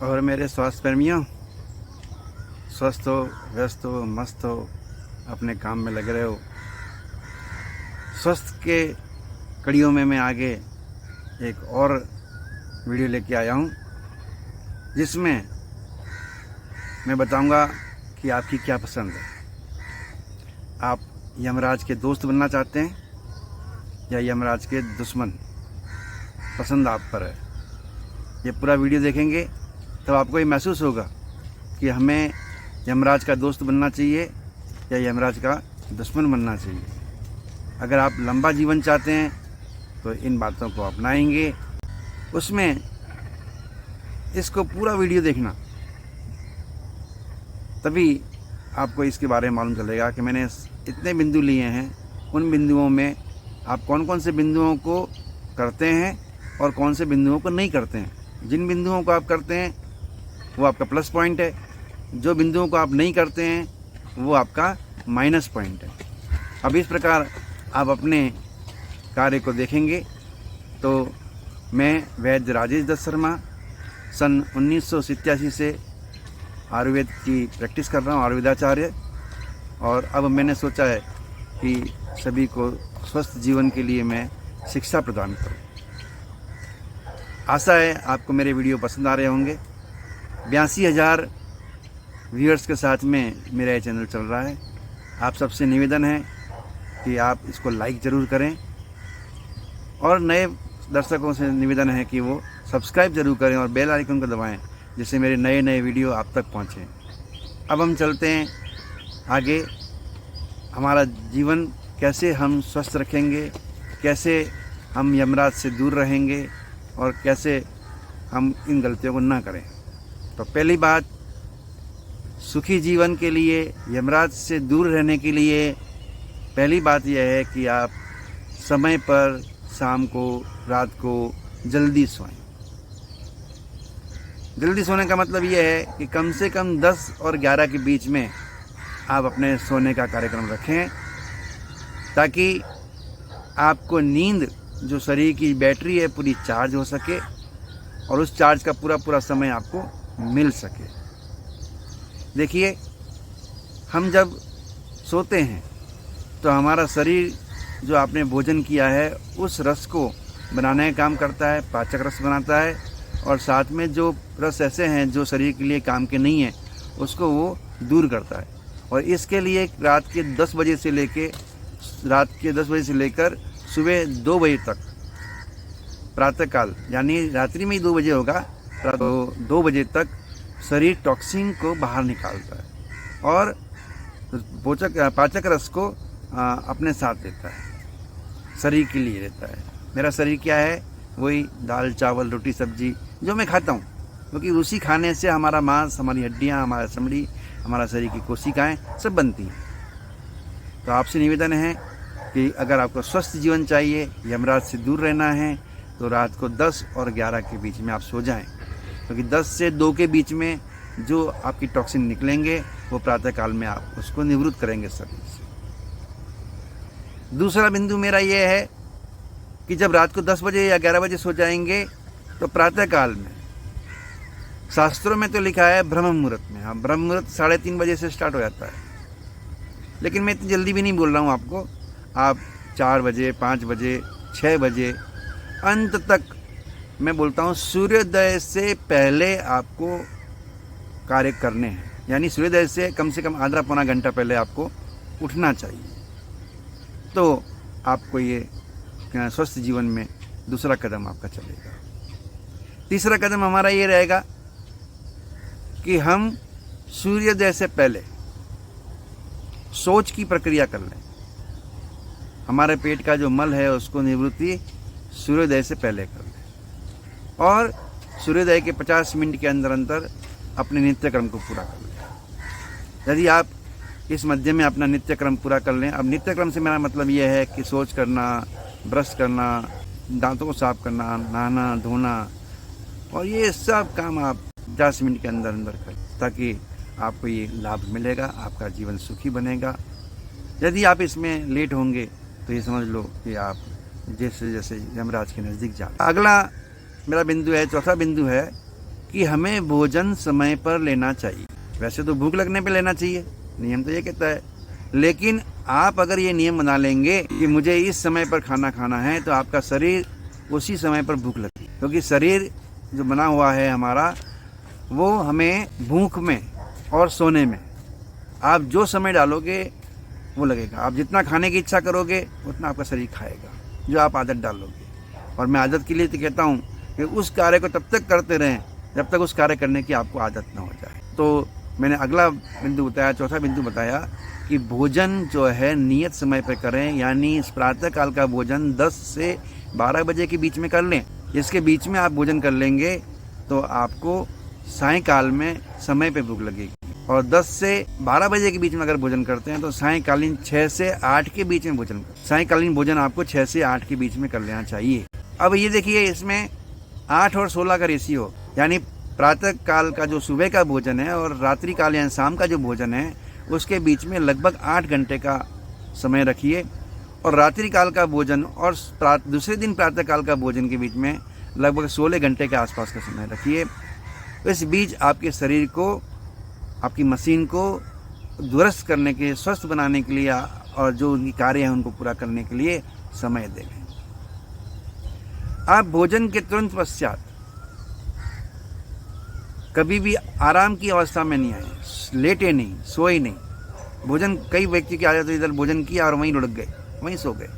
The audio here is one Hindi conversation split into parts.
और मेरे स्वास्थ्य प्रेमियों, स्वस्थ हो, व्यस्त हो, मस्त हो, अपने काम में लगे रहो। स्वस्थ के कड़ियों में मैं आगे एक और वीडियो लेके आया हूँ, जिसमें मैं बताऊंगा कि आपकी क्या पसंद है। आप यमराज के दोस्त बनना चाहते हैं या यमराज के दुश्मन? पसंद आप पर है। ये पूरा वीडियो देखेंगे तब आपको ये महसूस होगा कि हमें यमराज का दोस्त बनना चाहिए या यमराज का दुश्मन बनना चाहिए। अगर आप लंबा जीवन चाहते हैं तो इन बातों को अपनाएंगे। उसमें इसको पूरा वीडियो देखना, तभी आपको इसके बारे में मालूम चलेगा कि मैंने इतने बिंदु लिए हैं। उन बिंदुओं में आप कौन कौन से बिंदुओं को करते हैं और कौन से बिंदुओं को नहीं करते हैं। जिन बिंदुओं को आप करते हैं वो आपका प्लस पॉइंट है, जो बिंदुओं को आप नहीं करते हैं वो आपका माइनस पॉइंट है। अब इस प्रकार आप अपने कार्य को देखेंगे तो मैं वैद्य राजेश दत्त शर्मा सन 1987 से आयुर्वेद की प्रैक्टिस कर रहा हूँ, आयुर्वेदाचार्य। और अब मैंने सोचा है कि सभी को स्वस्थ जीवन के लिए मैं शिक्षा प्रदान करूँ। आशा है आपको मेरे वीडियो पसंद आ रहे होंगे। 82,000 व्यूअर्स के साथ में मेरा ये चैनल चल रहा है। आप सबसे निवेदन है कि आप इसको लाइक ज़रूर करें और नए दर्शकों से निवेदन है कि वो सब्सक्राइब ज़रूर करें और बेल आइकन को दबाएं, जिससे मेरे नए नए वीडियो आप तक पहुँचें। अब हम चलते हैं आगे। हमारा जीवन कैसे हम स्वस्थ रखेंगे, कैसे हम यमराज से दूर रहेंगे और कैसे हम इन गलतियों को ना करें। तो पहली बात, सुखी जीवन के लिए, यमराज से दूर रहने के लिए पहली बात यह है कि आप समय पर शाम को, रात को जल्दी सोएं। जल्दी सोने का मतलब यह है कि कम से कम 10 और 11 के बीच में आप अपने सोने का कार्यक्रम रखें, ताकि आपको नींद, जो शरीर की बैटरी है, पूरी चार्ज हो सके और उस चार्ज का पूरा पूरा समय आपको मिल सके। देखिए, हम जब सोते हैं तो हमारा शरीर जो आपने भोजन किया है उस रस को बनाने का काम करता है, पाचक रस बनाता है। और साथ में जो रस ऐसे हैं जो शरीर के लिए काम के नहीं हैं, उसको वो दूर करता है। और इसके लिए रात के 10 बजे से लेकर सुबह 2 बजे तक, प्रातःकाल यानी रात्रि में ही 2 बजे होगा, 2 बजे तक शरीर टॉक्सिन को बाहर निकालता है और पाचक रस को अपने साथ देता है, शरीर के लिए देता है। मेरा शरीर क्या है? वही दाल, चावल, रोटी, सब्जी जो मैं खाता हूँ, क्योंकि उसी खाने से हमारा मांस, हमारी हड्डियाँ, हमारा चमड़ी, हमारा शरीर की कोशिकाएं सब बनती हैं। तो आपसे निवेदन है कि अगर आपको स्वस्थ जीवन चाहिए, यमराज से दूर रहना है, तो रात को 10 और 11 के बीच में आप सो जाएं, क्योंकि 10 से 2 के बीच में जो आपकी टॉक्सिन निकलेंगे वो प्रातःकाल में आप उसको निवृत्त करेंगे शरीर से। दूसरा बिंदु मेरा ये है कि जब रात को 10 बजे या 11 बजे सो जाएंगे तो प्रातःकाल में, शास्त्रों में तो लिखा है ब्रह्म मुहूर्त में, हाँ, ब्रह्म मुहूर्त 3:30 बजे से स्टार्ट हो जाता है, लेकिन मैं इतनी जल्दी भी नहीं बोल रहा हूँ आपको। आप 4 बजे, 5 बजे, 6 बजे अंत तक, मैं बोलता हूँ सूर्योदय से पहले आपको कार्य करने हैं। यानी सूर्योदय से कम आधा पौना घंटा पहले आपको उठना चाहिए। तो आपको ये स्वस्थ जीवन में दूसरा कदम आपका चलेगा। तीसरा कदम हमारा ये रहेगा कि हम सूर्योदय से पहले शौच की प्रक्रिया कर लें। हमारे पेट का जो मल है उसको निवृत्ति सूर्योदय से पहले कर लें और सूर्योदय के 50 मिनट के अंदर अपने नित्यक्रम को पूरा कर लें। यदि आप इस मध्य में अपना नित्यक्रम पूरा कर लें, अब नित्यक्रम से मेरा मतलब यह है कि शौच करना, ब्रश करना, दांतों को साफ करना, नहाना, धोना, और ये सब काम आप 10 मिनट के अंदर करें, ताकि आपको ये लाभ मिलेगा, आपका जीवन सुखी बनेगा। यदि आप इसमें लेट होंगे तो ये समझ लो कि आप जैसे जैसे यमराज के नज़दीक जा। अगला मेरा बिंदु है, चौथा बिंदु है कि हमें भोजन समय पर लेना चाहिए। वैसे तो भूख लगने पे लेना चाहिए, नियम तो ये कहता है, लेकिन आप अगर ये नियम बना लेंगे कि मुझे इस समय पर खाना खाना है, तो आपका शरीर उसी समय पर भूख लगती है। क्योंकि शरीर जो बना हुआ है हमारा, वो हमें भूख में और सोने में आप जो समय डालोगे वो लगेगा। आप जितना खाने की इच्छा करोगे उतना आपका शरीर खाएगा, जो आप आदत डालोगे। और मैं आदत के लिए तो कहता हूँ कि उस कार्य को तब तक करते रहें जब तक उस कार्य करने की आपको आदत ना हो जाए। तो मैंने अगला बिंदु बताया, चौथा बिंदु बताया कि भोजन जो है नियत समय पर करें, यानी इस प्रातःकाल का भोजन 10 से 12 बजे के बीच में कर लें। इसके बीच में आप भोजन कर लेंगे तो आपको सायंकाल में समय पे भूख लगेगी। और 10 से 12 बजे के बीच में अगर भोजन करते हैं तो सायंकालीन 6 से 8 के बीच में भोजन, सायंकालीन भोजन आपको 6 से 8 के बीच में कर लेना चाहिए। अब ये देखिए, इसमें 8 और 16 का रेशियो, यानी प्रातः काल का जो सुबह का भोजन है और रात्रि काल यानी शाम का जो भोजन है, उसके बीच में लगभग 8 घंटे का समय रखिए। और रात्रि काल का भोजन और दूसरे दिन प्रातः काल का भोजन के बीच में लगभग 16 घंटे के आसपास का समय रखिए। इस बीच आपके शरीर को, आपकी मशीन को दुरुस्त करने के, स्वस्थ बनाने के लिए और जो उनकी कार्य है उनको पूरा करने के लिए समय दें। आप भोजन के तुरंत पश्चात कभी भी आराम की अवस्था में नहीं आए, लेटे नहीं, सोए नहीं। भोजन, कई व्यक्ति की आदत है इधर भोजन किया और वहीं लुढ़क गए, वहीं सो गए।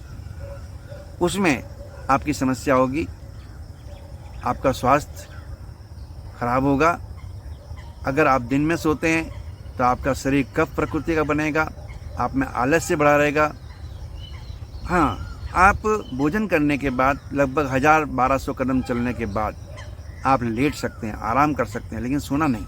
उसमें आपकी समस्या होगी, आपका स्वास्थ्य खराब होगा। अगर आप दिन में सोते हैं तो आपका शरीर कफ प्रकृति का बनेगा, आप में आलस्य बढ़ा रहेगा। हाँ, आप भोजन करने के बाद लगभग 1000-1200 कदम चलने के बाद आप लेट सकते हैं, आराम कर सकते हैं, लेकिन सोना नहीं।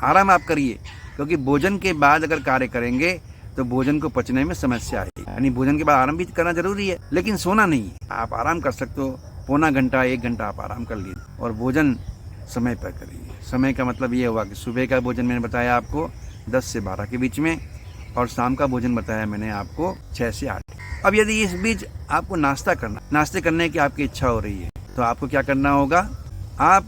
आराम आप करिए, क्योंकि भोजन के बाद अगर कार्य करेंगे तो भोजन को पचने में समस्या आएगी। यानी भोजन के बाद आराम भी करना जरूरी है, लेकिन सोना नहीं। आप आराम कर सकते हो, पौना घंटा 1 घंटा आप आराम कर लीजिए और भोजन समय पर करिए। समय का मतलब ये हुआ कि सुबह का भोजन मैंने बताया आपको 10 से 12 के बीच में, और शाम का भोजन बताया मैंने आपको 6 से 8। अब यदि इस बीच आपको नाश्ता करना, नाश्ते करने की आपकी इच्छा हो रही है, तो आपको क्या करना होगा, आप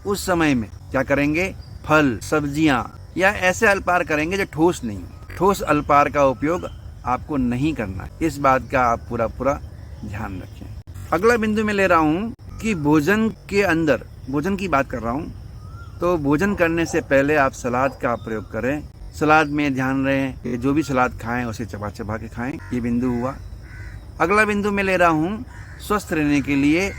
उस समय में क्या करेंगे, फल, सब्जियां या ऐसे अल्पाहार करेंगे जो ठोस नहीं। ठोस अल्पाहार का उपयोग आपको नहीं करना है। इस बात का आप पूरा ध्यान रखें। अगला बिंदु मैं ले रहा हूँ कि भोजन के अंदर, भोजन की बात कर रहा हूँ, तो भोजन करने से पहले आप सलाद का प्रयोग करें। सलाद में ध्यान रहे कि जो भी सलाद खाएं उसे चबा चबा के खाएं। ये बिंदु हुआ। अगला बिंदु मैं ले रहा हूँ स्वस्थ रहने के लिए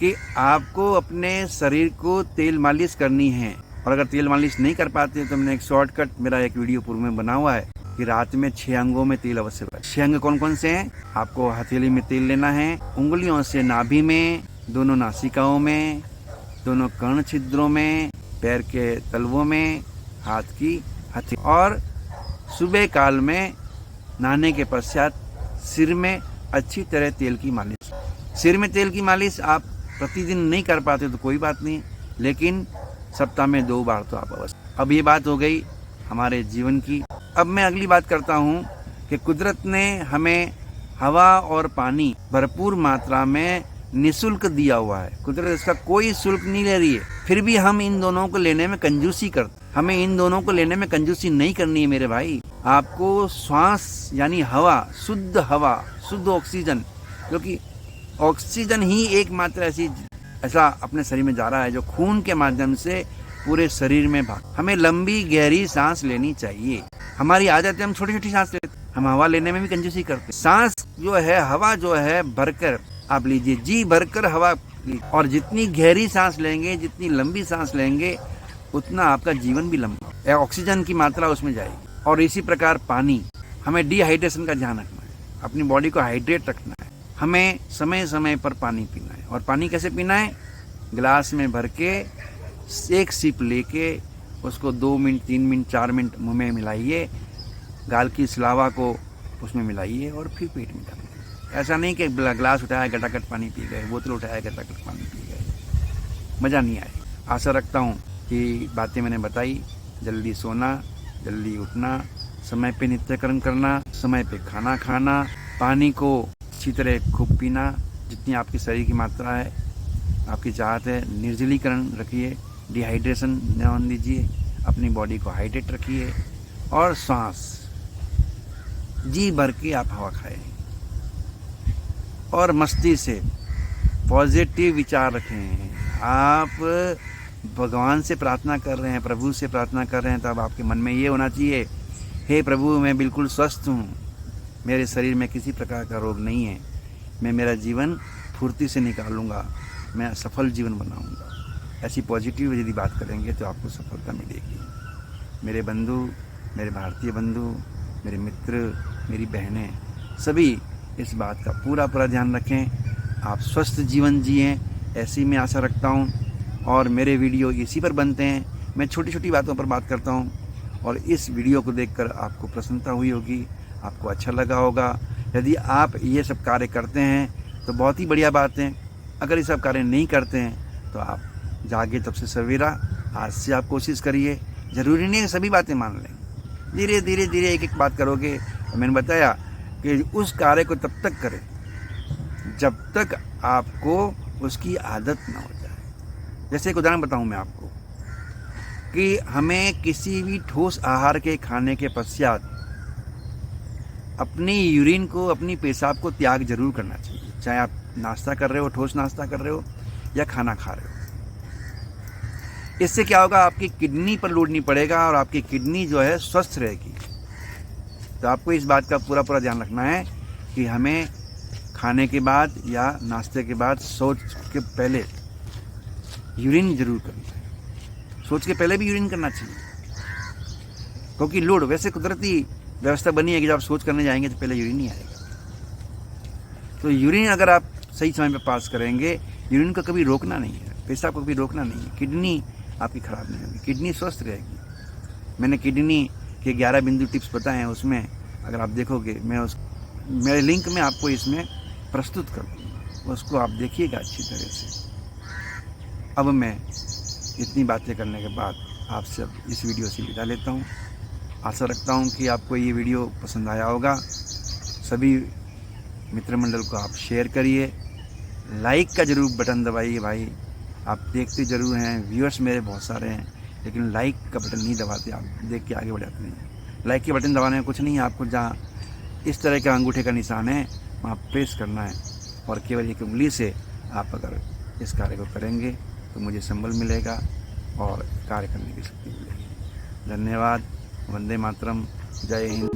कि आपको अपने शरीर को तेल मालिश करनी है। और अगर तेल मालिश नहीं कर पाते तो मैंने एक शॉर्टकट, मेरा एक वीडियो पूर्व में बना हुआ है कि रात में 6 अंगों में तेल अवश्य लगाएं। 6 अंग कौन कौन से हैं? आपको हथेली में तेल लेना है, उंगलियों से नाभि में, दोनों नासिकाओं में, दोनों कर्ण छिद्रों में, पैर के तलवों में, हाथ की हथेली, और सुबह काल में नहाने के पश्चात सिर में अच्छी तरह तेल की मालिश। सिर में तेल की मालिश आप प्रतिदिन नहीं कर पाते तो कोई बात नहीं, लेकिन सप्ताह में 2 बार तो आप अवश्य। अब ये बात हो गई हमारे जीवन की। अब मैं अगली बात करता हूँ कि कुदरत ने हमें हवा और पानी भरपूर मात्रा में निःशुल्क दिया हुआ है। कुदरत इसका कोई शुल्क नहीं ले रही है, फिर भी हम इन दोनों को लेने में कंजूसी करते। हमें इन दोनों को लेने में कंजूसी नहीं करनी है मेरे भाई। आपको श्वास यानी हवा, शुद्ध ऑक्सीजन, क्योंकि ऑक्सीजन ही एकमात्र ऐसा अपने शरीर में जा रहा है जो खून के माध्यम से पूरे शरीर में भाग। हमें लंबी गहरी सांस लेनी चाहिए। हमारी आदत है हम छोटी छोटी सांस लेते, हम हवा लेने में भी कंजूसी करते। सांस जो है, हवा जो है भरकर आप लीजिए, जी भरकर हवा लीजिए, और जितनी गहरी सांस लेंगे, जितनी लंबी सांस लेंगे, उतना आपका जीवन भी लंबा, ऑक्सीजन की मात्रा उसमें जाएगी। और इसी प्रकार पानी, हमें डिहाइड्रेशन का ध्यान रखना है, अपनी बॉडी को हाइड्रेट रखना है। हमें समय समय पर पानी पीना है। और पानी कैसे पीना है? गिलास में भर के 1 सिप लेके उसको 2 मिनट, 3 मिनट, 4 मिनट मुंह में मिलाइए, गाल की सिलावा को उसमें मिलाइए और फिर पेट में डालिए। ऐसा नहीं कि गिलास उठाया गटागट पानी पी गए, बोतल उठाया गटागट पानी पी गए, मज़ा नहीं आएगा। आशा रखता हूँ कि बातें मैंने बताई, जल्दी सोना, जल्दी उठना, समय पे नित्यकर्म करना, समय पे खाना खाना, पानी को अच्छी तरह खूब पीना, जितनी आपके शरीर की मात्रा है, आपकी चाहत है। निर्जलीकरण रखिए, डिहाइड्रेशन न होने दीजिए, अपनी बॉडी को हाइड्रेट रखिए। और सांस जी भर के आप हवा खाएं और मस्ती से पॉजिटिव विचार रखें। आप भगवान से प्रार्थना कर रहे हैं, प्रभु से प्रार्थना कर रहे हैं, तब आपके मन में ये होना चाहिए, हे प्रभु मैं बिल्कुल स्वस्थ हूँ, मेरे शरीर में किसी प्रकार का रोग नहीं है, मैं मेरा जीवन फुर्ती से निकालूंगा, मैं सफल जीवन बनाऊंगा। ऐसी पॉजिटिव यदि बात करेंगे तो आपको सफलता मिलेगी। मेरे बंधु, मेरे भारतीय बंधु, मेरे मित्र, मेरी बहनें, सभी इस बात का पूरा ध्यान रखें। आप स्वस्थ जीवन जिएं, ऐसी मैं आशा रखता हूं। और मेरे वीडियो इसी पर बनते हैं, मैं छोटी छोटी बातों पर बात करता हूं। और इस वीडियो को देखकर आपको प्रसन्नता हुई होगी, आपको अच्छा लगा होगा। यदि आप ये सब कार्य करते हैं तो बहुत ही बढ़िया बात है। अगर ये सब कार्य नहीं करते हैं तो आप जागे तब से सवेरा, आज से आप कोशिश करिए। ज़रूरी नहीं है सभी बातें मान लें, धीरे धीरे धीरे एक एक बात करोगे। मैंने बताया कि उस कार्य को तब तक करें जब तक आपको उसकी आदत ना हो जाए। जैसे एक उदाहरण बताऊं मैं आपको कि हमें किसी भी ठोस आहार के खाने के पश्चात अपनी यूरिन को, अपनी पेशाब को त्याग जरूर करना चाहिए। चाहे आप नाश्ता कर रहे हो, ठोस नाश्ता कर रहे हो या खाना खा रहे हो। इससे क्या होगा, आपकी किडनी पर लोड नहीं पड़ेगा और आपकी किडनी जो है स्वस्थ रहेगी। तो आपको इस बात का पूरा ध्यान रखना है कि हमें खाने के बाद या नाश्ते के बाद सोच के पहले यूरिन जरूर करना है। सोच के पहले भी यूरिन करना चाहिए, क्योंकि लोड वैसे कुदरती व्यवस्था बनी है कि जब आप सोच करने जाएंगे तो पहले यूरिन ही आएगा। तो यूरिन अगर आप सही समय पे पास करेंगे, यूरिन को कभी रोकना नहीं है, पेशाब को कभी रोकना नहीं है, किडनी आपकी ख़राब नहीं होगी, किडनी स्वस्थ रहेगी। मैंने किडनी के 11 बिंदु टिप्स बताए हैं, उसमें अगर आप देखोगे मेरे लिंक में आपको इसमें प्रस्तुत कर दूँगा, उसको आप देखिएगा अच्छी तरह से। अब मैं इतनी बातें करने के बाद आपसे अब इस वीडियो से विदा लेता हूँ। आशा रखता हूँ कि आपको ये वीडियो पसंद आया होगा। सभी मित्रमंडल को आप शेयर करिए, लाइक का जरूर बटन दबाइए भाई। आप देखते ज़रूर हैं, व्यूअर्स मेरे बहुत सारे हैं, लेकिन लाइक का बटन नहीं दबाते, आप देख के आगे बढ़ जाते हैं। लाइक के बटन दबाने में कुछ नहीं है, आपको जहाँ इस तरह का अंगूठे का निशान है वहाँ प्रेस करना है, और केवल एक उंगली से आप अगर इस कार्य को करेंगे तो मुझे संबल मिलेगा और कार्य करने की शक्ति मिलेगी। धन्यवाद। वंदे मातरम। जय हिंद।